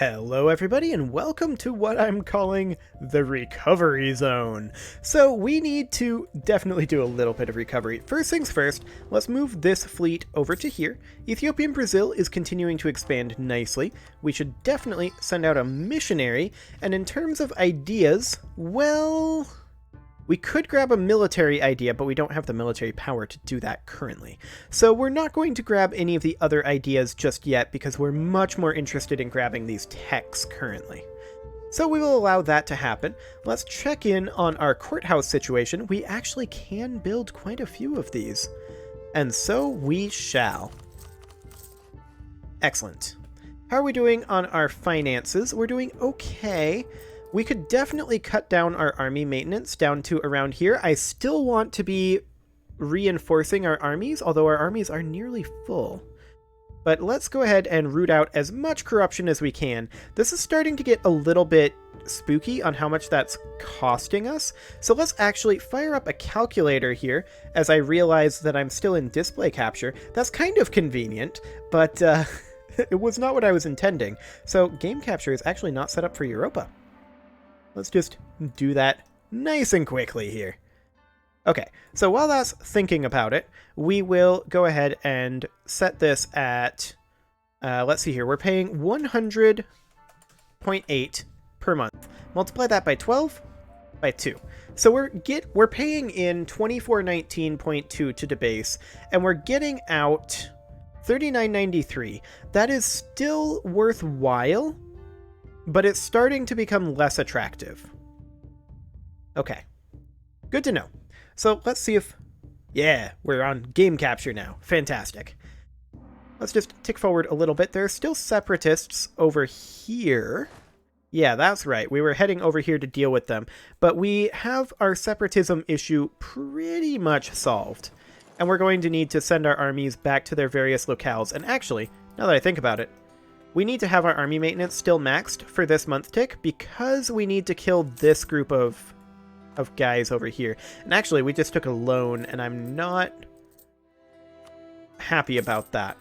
Hello everybody and welcome to what I'm calling the recovery zone. So we need to definitely do a little bit of recovery. First things first, let's move this fleet over to here. Ethiopia and Brazil is continuing to expand nicely. We should definitely send out a missionary, and in terms of ideas, well, we could grab a military idea, but we don't have the military power to do that currently. So we're not going to grab any of the other ideas just yet because we're much more interested in grabbing these techs currently. So we will allow that to happen. Let's check in on our courthouse situation. We actually can build quite a few of these. And so we shall. Excellent. How are we doing on our finances? We're doing okay. We could definitely cut down our army maintenance down to around here. I still want to be reinforcing our armies, although our armies are nearly full. But let's go ahead and root out as much corruption as we can. This is starting to get a little bit spooky on how much that's costing us. So let's actually fire up a calculator here as I realize that I'm still in display capture. That's kind of convenient, but it was not what I was intending. So game capture is actually not set up for Europa. Let's just do that nice and quickly here. Okay, so while that's thinking about it, we will go ahead and set this at, let's see here, we're paying 100.8 per month. Multiply that by 12, by 2. So we're paying in 2419.2 to debase, and we're getting out 3993. That is still worthwhile, but it's starting to become less attractive. Okay. Good to know. So let's see if... Yeah, we're on game capture now. Fantastic. Let's just tick forward a little bit. There are still separatists over here. Yeah, that's right. We were heading over here to deal with them. But we have our separatism issue pretty much solved. And we're going to need to send our armies back to their various locales. And actually, now that I think about it, we need to have our army maintenance still maxed for this month tick because we need to kill this group of guys over here. And actually, we just took a loan, and I'm not happy about that.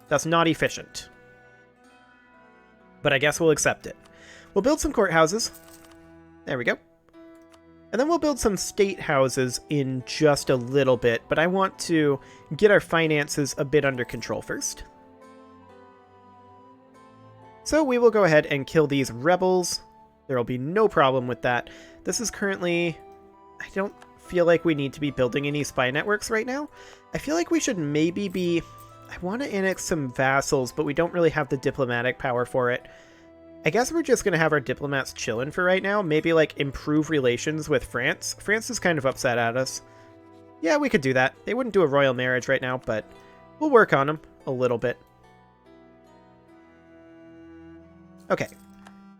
That's not efficient. But I guess we'll accept it. We'll build some courthouses. There we go. And then we'll build some state houses in just a little bit, but I want to get our finances a bit under control first. So we will go ahead and kill these rebels. There will be no problem with that. This is currently... I don't feel like we need to be building any spy networks right now. I feel like we should maybe be... I want to annex some vassals, but we don't really have the diplomatic power for it. I guess we're just going to have our diplomats chilling for right now. Maybe, like, improve relations with France. France is kind of upset at us. Yeah, we could do that. They wouldn't do a royal marriage right now, but we'll work on them a little bit. Okay.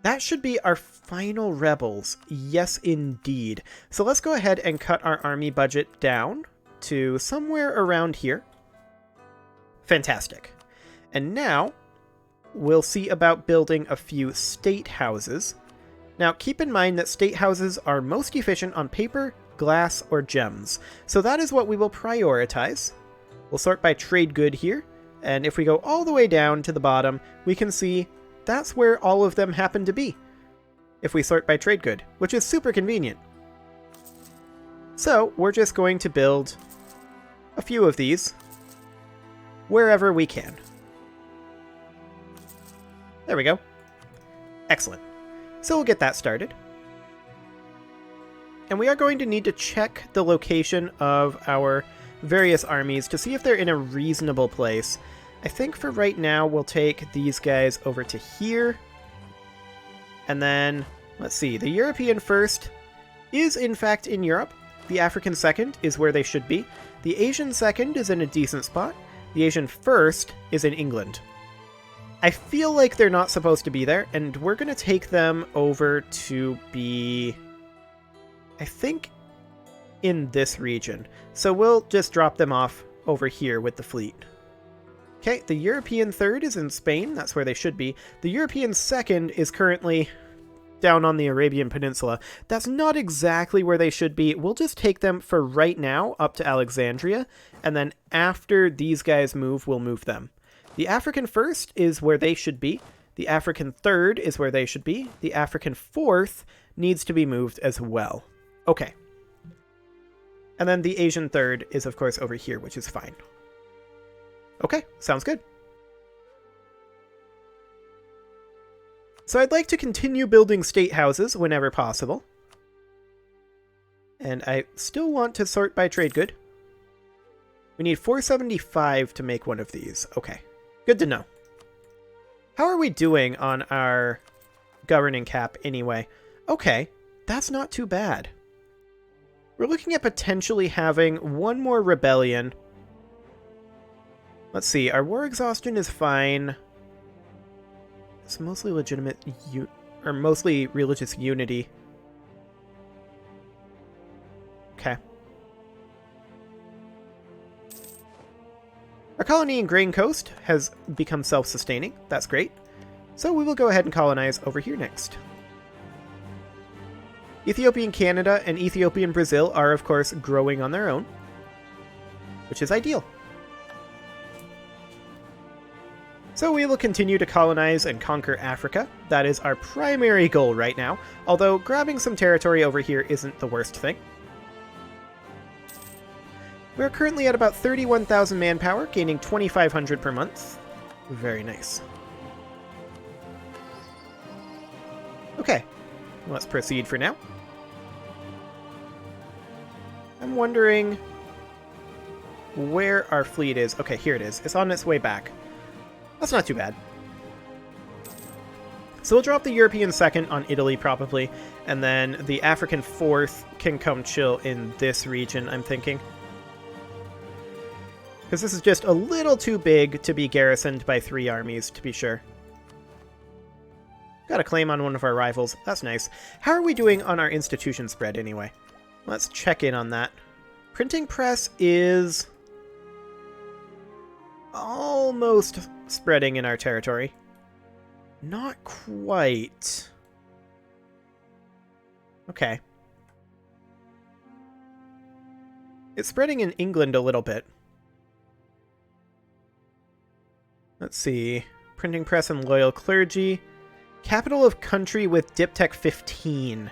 That should be our final rebels. Yes, indeed. So let's go ahead and cut our army budget down to somewhere around here. Fantastic. And now... we'll see about building a few state houses. Now, keep in mind that state houses are most efficient on paper, glass, or gems. So that is what we will prioritize. We'll sort by trade good here, and if we go all the way down to the bottom, we can see that's where all of them happen to be. If we sort by trade good, which is super convenient. So, we're just going to build a few of these wherever we can. There we go. Excellent. So we'll get that started. And we are going to need to check the location of our various armies to see if they're in a reasonable place. I think for right now, we'll take these guys over to here. And then, let's see, the European 1st is in fact in Europe. The African 2nd is where they should be. The Asian 2nd is in a decent spot. The Asian 1st is in England. I feel like they're not supposed to be there, and we're going to take them over to be, I think, in this region. So we'll just drop them off over here with the fleet. Okay, the European 3rd is in Spain. That's where they should be. The European 2nd is currently down on the Arabian Peninsula. That's not exactly where they should be. We'll just take them for right now up to Alexandria, and then after these guys move, we'll move them. The African first is where they should be. The African third is where they should be. The African fourth needs to be moved as well. Okay. And then the Asian third is, of course, over here, which is fine. Okay, sounds good. So I'd like to continue building state houses whenever possible. And I still want to sort by trade good. We need 475 to make one of these. Okay, good to know. How are we doing on our governing cap anyway? Okay, that's not too bad. We're looking at potentially having one more rebellion. Let's see, our war exhaustion is fine. It's mostly legitimate, or mostly religious unity. Okay. Our colony in Grain Coast has become self-sustaining. That's great. So we will go ahead and colonize over here next. Ethiopian Canada and Ethiopian Brazil are, of course, growing on their own, which is ideal. So we will continue to colonize and conquer Africa. That is our primary goal right now, although grabbing some territory over here isn't the worst thing. We're currently at about 31,000 manpower, gaining 2,500 per month. Very nice. Okay, let's proceed for now. I'm wondering where our fleet is. Okay, here it is. It's on its way back. That's not too bad. So we'll drop the European second on Italy, probably, and then the African fourth can come chill in this region, I'm thinking. Because this is just a little too big to be garrisoned by 3 armies, to be sure. Got a claim on one of our rivals. That's nice. How are we doing on our institution spread, anyway? Let's check in on that. Printing press is almost spreading in our territory. Not quite. Okay. It's spreading in England a little bit. Let's see. Printing press and loyal clergy. Capital of country with Diptech 15.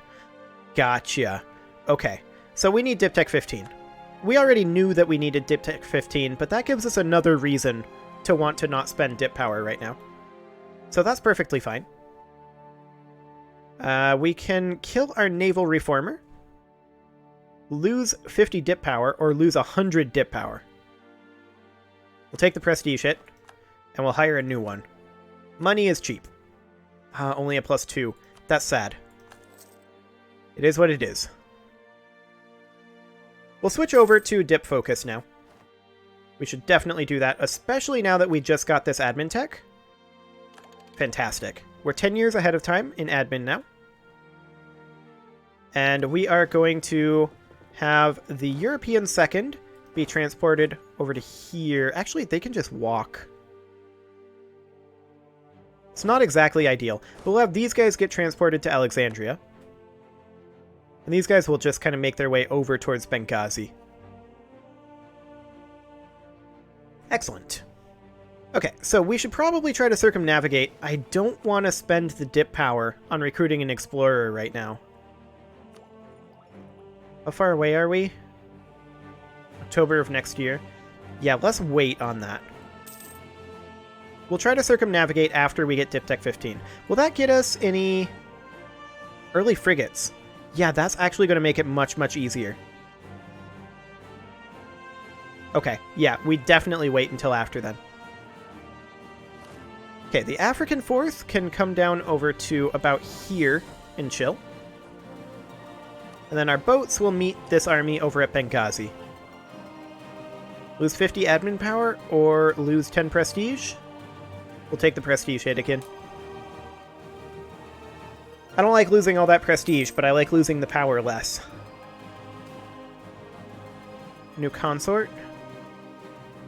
Gotcha. Okay, so we need Diptech 15. We already knew that we needed Diptech 15, but that gives us another reason to want to not spend dip power right now. So that's perfectly fine. We can kill our naval reformer, lose 50 dip power, or lose 100 dip power. We'll take the prestige hit, and we'll hire a new one. Money is cheap. Only a +2. That's sad. It is what it is. We'll switch over to dip focus now. We should definitely do that, especially now that we just got this admin tech. Fantastic. We're 10 years ahead of time in admin now. And we are going to have the European second be transported over to here. Actually, they can just walk. It's not exactly ideal. We'll have these guys get transported to Alexandria. And these guys will just kind of make their way over towards Benghazi. Excellent. Okay, so we should probably try to circumnavigate. I don't want to spend the dip power on recruiting an explorer right now. How far away are we? October of next year. Yeah, let's wait on that. We'll try to circumnavigate after we get Diptech 15. Will that get us any early frigates? Yeah, that's actually going to make it much, much easier. Okay, yeah, we definitely wait until after then. Okay, the African fourth can come down over to about here and chill. And then our boats will meet this army over at Benghazi. Lose 50 admin power or lose 10 prestige? We'll take the prestige hit again. I don't like losing all that prestige, but I like losing the power less. New consort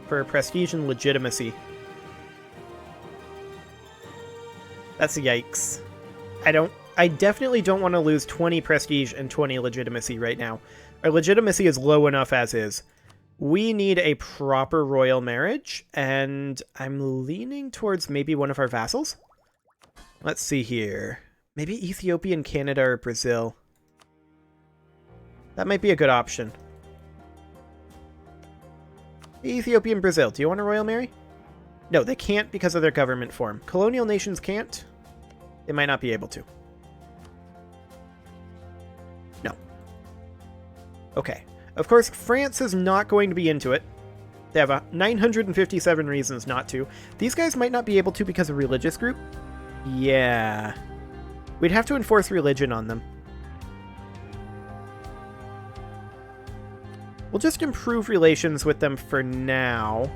for prestige and legitimacy. That's yikes. I definitely don't want to lose 20 prestige and 20 legitimacy right now. Our legitimacy is low enough as is. We need a proper royal marriage, and I'm leaning towards maybe one of our vassals. Let's see here. Maybe Ethiopia and Canada or Brazil. That might be a good option. Hey, Ethiopia and Brazil, do you want a royal marry? No, they can't because of their government form. Colonial nations can't. They might not be able to. No. Okay. Of course, France is not going to be into it. They have 957 reasons not to. These guys might not be able to because of religious group. Yeah. We'd have to enforce religion on them. We'll just improve relations with them for now.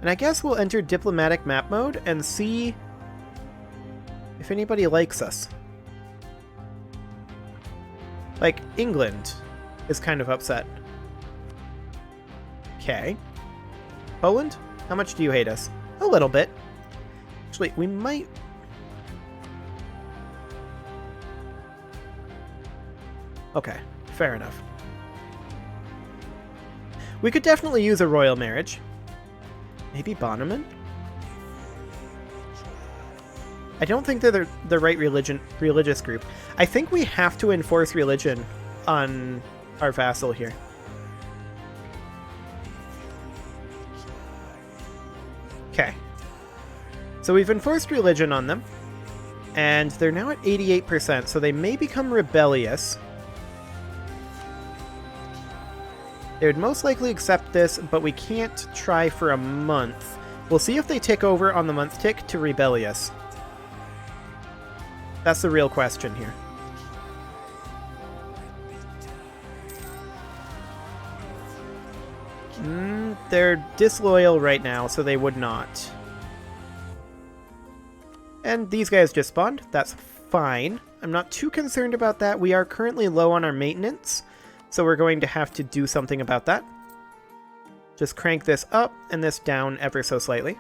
And I guess we'll enter diplomatic map mode and see if anybody likes us. Like, England is kind of upset. Okay. Poland? How much do you hate us? A little bit. Actually, we might... Okay, fair enough. We could definitely use a royal marriage. Maybe Bonneman? I don't think they're the right religious group. I think we have to enforce religion on our vassal here. Okay. So we've enforced religion on them, and they're now at 88%, so they may become rebellious. They would most likely accept this, but we can't try for a month. We'll see if they tick over on the month tick to rebellious. That's the real question here. They're disloyal right now, so they would not. And these guys just spawned. That's fine. I'm not too concerned about that. We are currently low on our maintenance, so we're going to have to do something about that. Just crank this up and this down ever so slightly.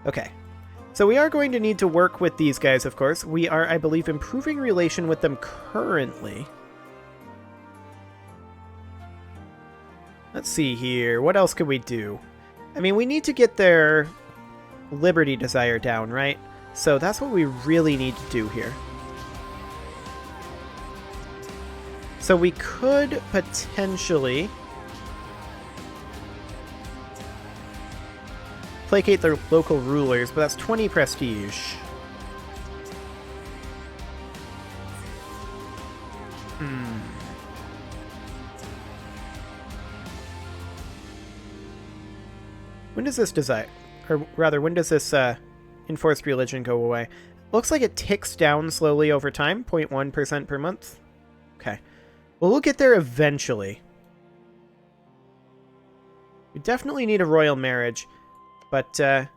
Okay. So we are going to need to work with these guys, of course. We are, I believe, improving relation with them currently. Let's see here. What else could we do? I mean, we need to get their liberty desire down, right? So that's what we really need to do here. So we could potentially placate their local rulers, but that's 20 prestige. When does this desire, or rather, when does this enforced religion go away? Looks like it ticks down slowly over time, 0.1% per month. Okay. Well, we'll get there eventually. We definitely need a royal marriage, but the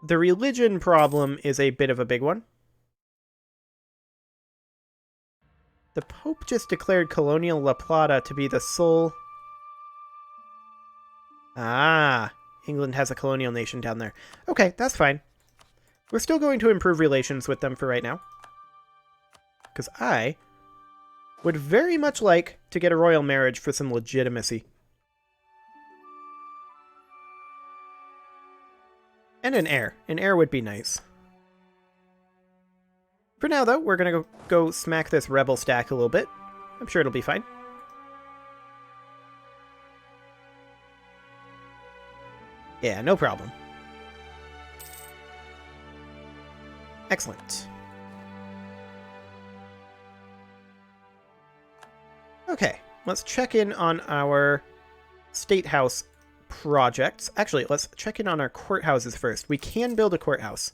religion problem is a bit of a big one. The Pope just declared Colonial La Plata to be the sole... Ah, England has a colonial nation down there. Okay, that's fine. We're still going to improve relations with them for right now. Because I would very much like to get a royal marriage for some legitimacy. And an heir. An heir would be nice. For now, though, we're going to go smack this rebel stack a little bit. I'm sure it'll be fine. Yeah, no problem. Excellent. Okay, let's check in on our State House projects. Actually, let's check in on our courthouses first. We can build a courthouse.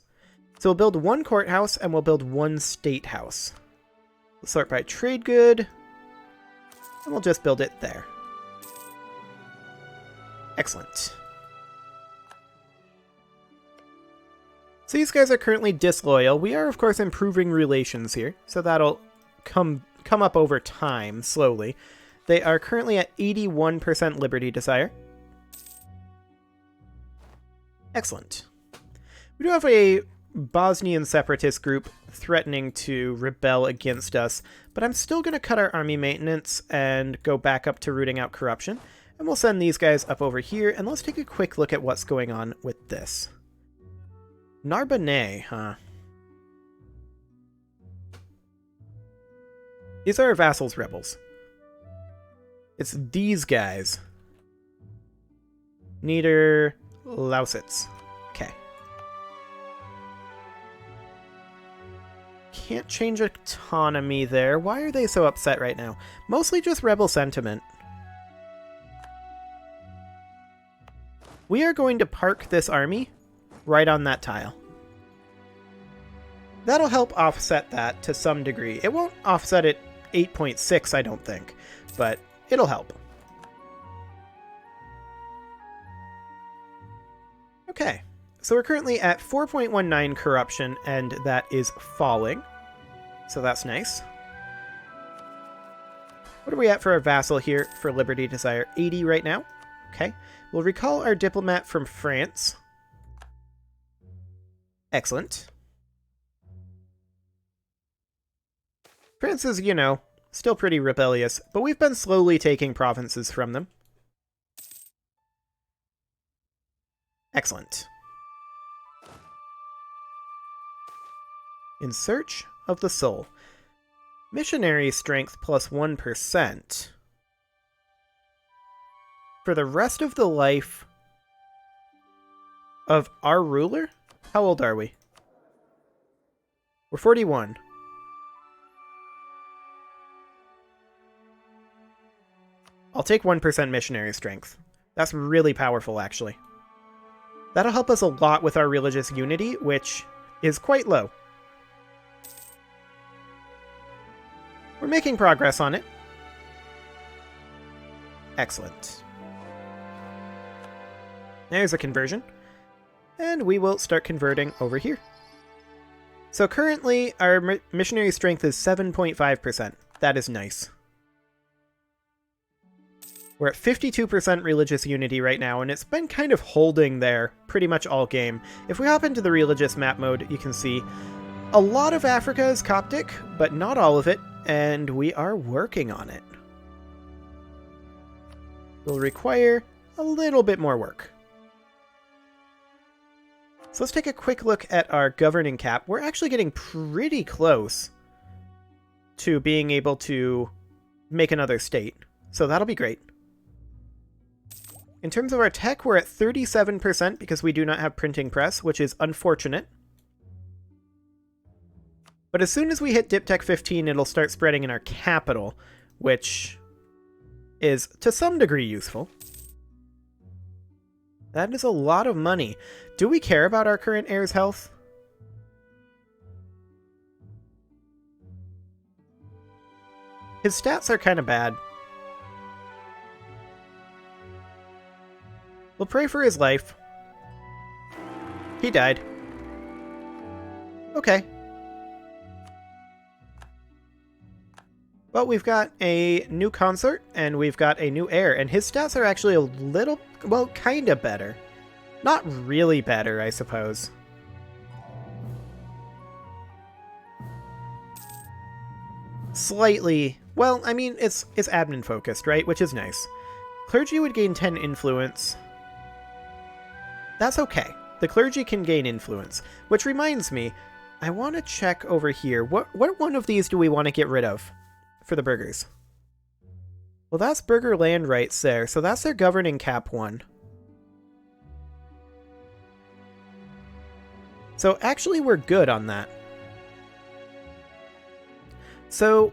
So we'll build one courthouse and we'll build one State House. We'll sort by trade good. And we'll just build it there. Excellent. So these guys are currently disloyal. We are, of course, improving relations here, so that'll come up over time, slowly. They are currently at 81% liberty desire. Excellent. We do have a Bosnian separatist group threatening to rebel against us, but I'm still going to cut our army maintenance and go back up to rooting out corruption. And we'll send these guys up over here, and let's take a quick look at what's going on with this. Narbonne, huh? These are our vassals' rebels. It's these guys. Nieder Lausitz. Okay. Can't change autonomy there. Why are they so upset right now? Mostly just rebel sentiment. We are going to park this army right on that tile. That'll help offset that to some degree. It won't offset it 8.6, I don't think, but it'll help. Okay, so we're currently at 4.19 corruption, and that is falling. So that's nice. What are we at for our vassal here for Liberty Desire? 80 right now. Okay. We'll recall our diplomat from France. Excellent. France is, you know, still pretty rebellious, but we've been slowly taking provinces from them. Excellent. In Search of the Soul. Missionary strength plus 1%. For the rest of the life of our ruler? How old are we? We're 41. I'll take 1% missionary strength. That's really powerful, actually. That'll help us a lot with our religious unity, which is quite low. We're making progress on it. Excellent. There's a conversion. And we will start converting over here. So currently, our missionary strength is 7.5%. That is nice. We're at 52% religious unity right now, and it's been kind of holding there pretty much all game. If we hop into the religious map mode, you can see a lot of Africa is Coptic, but not all of it, and we are working on it. Will require a little bit more work. So let's take a quick look at our governing cap. We're actually getting pretty close to being able to make another state, so that'll be great. In terms of our tech, we're at 37% because we do not have printing press, which is unfortunate. But as soon as we hit Dip Tech 15, it'll start spreading in our capital, which is to some degree useful. That is a lot of money. Do we care about our current heir's health? His stats are kind of bad. We'll pray for his life. He died. Okay. Well, we've got a new consort, and we've got a new heir, and his stats are actually a little, well, kind of better. Not really better, I suppose. Slightly. Well, I mean, it's admin focused, right? Which is nice. Clergy would gain 10 influence. That's okay. The clergy can gain influence. Which reminds me, I want to check over here. What one of these do we want to get rid of for the burghers? Well, that's burgher land rights there, so that's their governing cap one. So actually we're good on that. So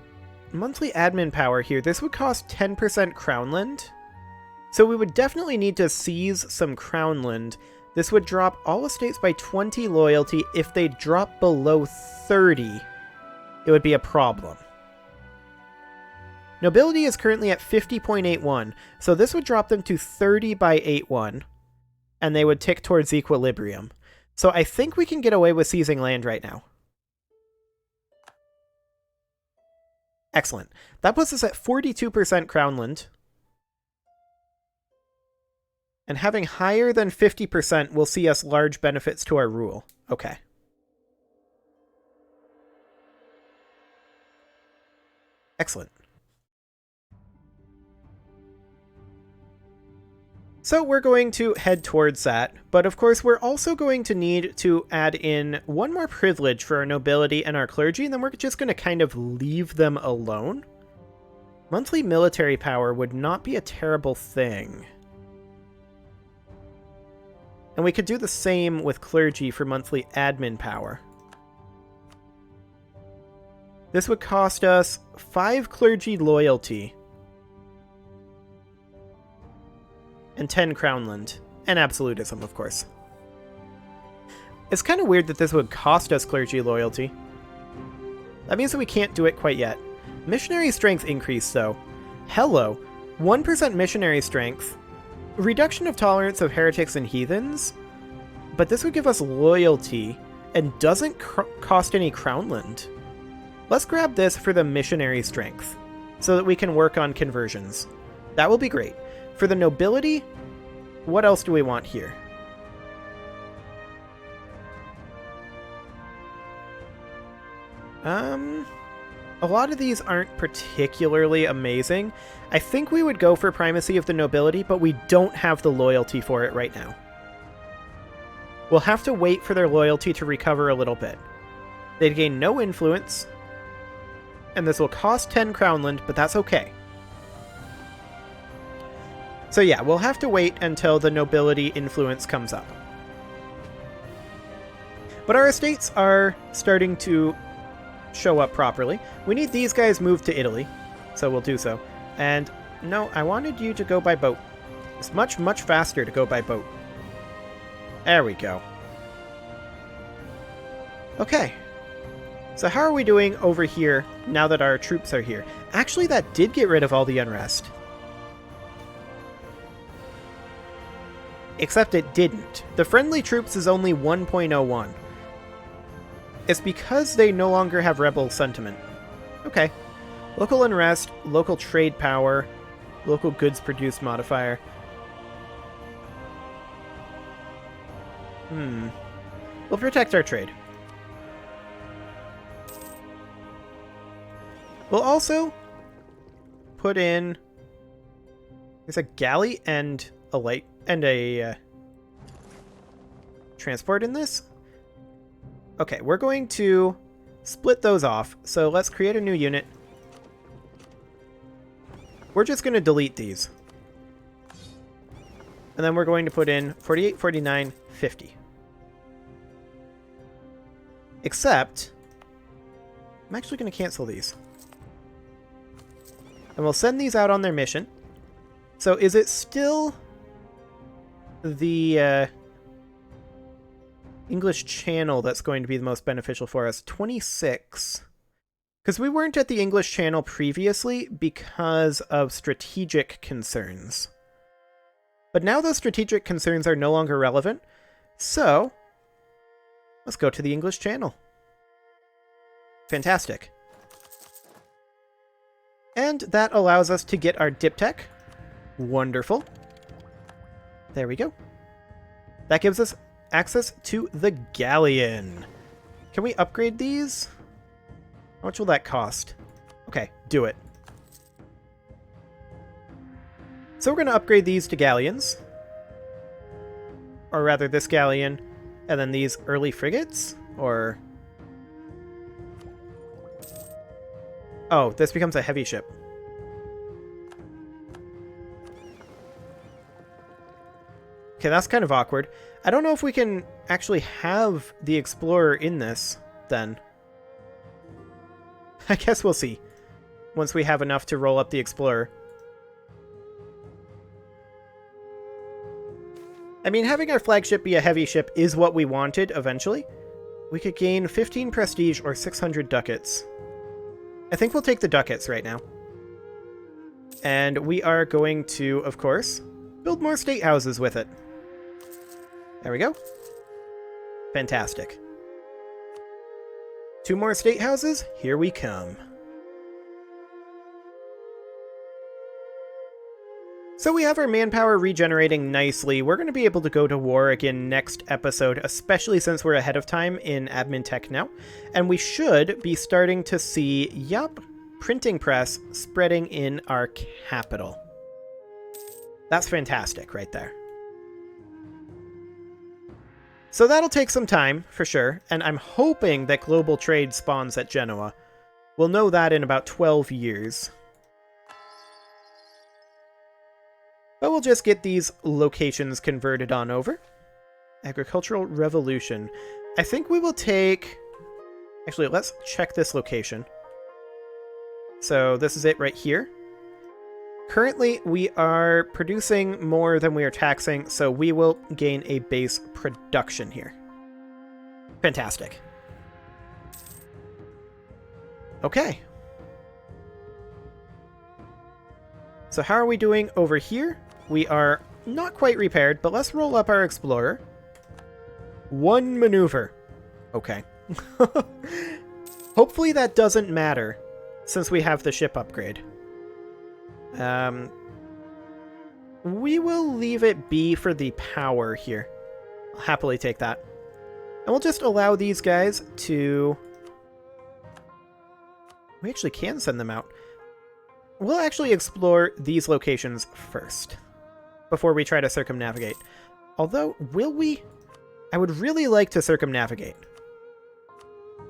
monthly admin power here, this would cost 10% crownland. So we would definitely need to seize some crownland. This would drop all estates by 20 loyalty. If they drop below 30, it would be a problem. Nobility is currently at 50.81, so this would drop them to 30 by 8.1, and they would tick towards equilibrium. So I think we can get away with seizing land right now. Excellent. That puts us at 42% crownland. And having higher than 50% will see us large benefits to our rule. Okay. Excellent. So we're going to head towards that, but of course we're also going to need to add in one more privilege for our nobility and our clergy, and then we're just going to kind of leave them alone. Monthly military power would not be a terrible thing. And we could do the same with clergy for monthly admin power. This would cost us 5 clergy loyalty. And 10 crownland. And absolutism, of course. It's kind of weird that this would cost us clergy loyalty. That means that we can't do it quite yet. Missionary strength increase, though. Hello. 1% missionary strength. Reduction of tolerance of heretics and heathens. But this would give us loyalty and doesn't cost any crownland. Let's grab this for the missionary strength so that we can work on conversions. That will be great. For the nobility, what else do we want here? A lot of these aren't particularly amazing. I think we would go for primacy of the nobility, but we don't have the loyalty for it right now. We'll have to wait for their loyalty to recover a little bit. They'd gain no influence, and this will cost 10 crownland, but that's okay. So yeah, we'll have to wait until the nobility influence comes up. But our estates are starting to show up properly. We need these guys moved to Italy, so we'll do so. And no, I wanted you to go by boat. It's much, much faster to go by boat. There we go. Okay. So how are we doing over here now that our troops are here? Actually, that did get rid of all the unrest. Except it didn't. The friendly troops is only 1.01. It's because they no longer have rebel sentiment. Okay. Local unrest, local trade power, local goods produced modifier. We'll protect our trade. We'll also put in... There's a galley and a light and a transport in this. Okay, we're going to split those off. So let's create a new unit. We're just going to delete these. And then we're going to put in 48, 49, 50. Except, I'm actually going to cancel these. And we'll send these out on their mission. So is it still the English Channel that's going to be the most beneficial for us? 26. Because we weren't at the English Channel previously because of strategic concerns. But now those strategic concerns are no longer relevant. So, let's go to the English Channel. Fantastic. And that allows us to get our diptech. Wonderful. There we go. That gives us access to the galleon. Can we upgrade these? How much will that cost? Okay, do it. So we're going to upgrade these to galleons. Or rather, this galleon, and then these early frigates? Or... Oh, this becomes a heavy ship. Okay, that's kind of awkward. I don't know if we can actually have the Explorer in this, then. I guess we'll see. Once we have enough to roll up the Explorer. I mean, having our flagship be a heavy ship is what we wanted, eventually. We could gain 15 prestige or 600 ducats. I think we'll take the ducats right now. And we are going to, of course, build more state houses with it. There we go. Fantastic. 2 more state houses, here we come. So we have our manpower regenerating nicely. We're going to be able to go to war again next episode, especially since we're ahead of time in admin tech now. And we should be starting to see, yup, printing press spreading in our capital. That's fantastic right there. So that'll take some time, for sure, and I'm hoping that global trade spawns at Genoa. We'll know that in about 12 years. But we'll just get these locations converted on over. Agricultural Revolution. I think we will take... Actually, let's check this location. So this is it right here. Currently, we are producing more than we are taxing, so we will gain a base production here. Fantastic. Okay. So how are we doing over here? We are not quite repaired, but let's roll up our Explorer. 1 maneuver. Okay. Hopefully that doesn't matter, since we have the ship upgrade. We will leave it be for the power here. I'll happily take that. And we'll just allow these guys to... We actually can send them out. We'll actually explore these locations first, before we try to circumnavigate. Although, will we? I would really like to circumnavigate.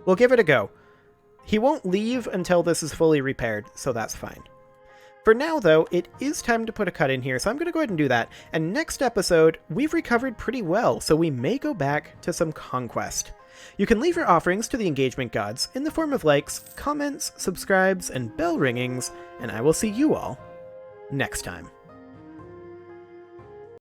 We'll give it a go. He won't leave until this is fully repaired, so that's fine. For now, though, it is time to put a cut in here, so I'm going to go ahead and do that. And next episode, we've recovered pretty well, so we may go back to some conquest. You can leave your offerings to the engagement gods in the form of likes, comments, subscribes, and bell ringings, and I will see you all next time.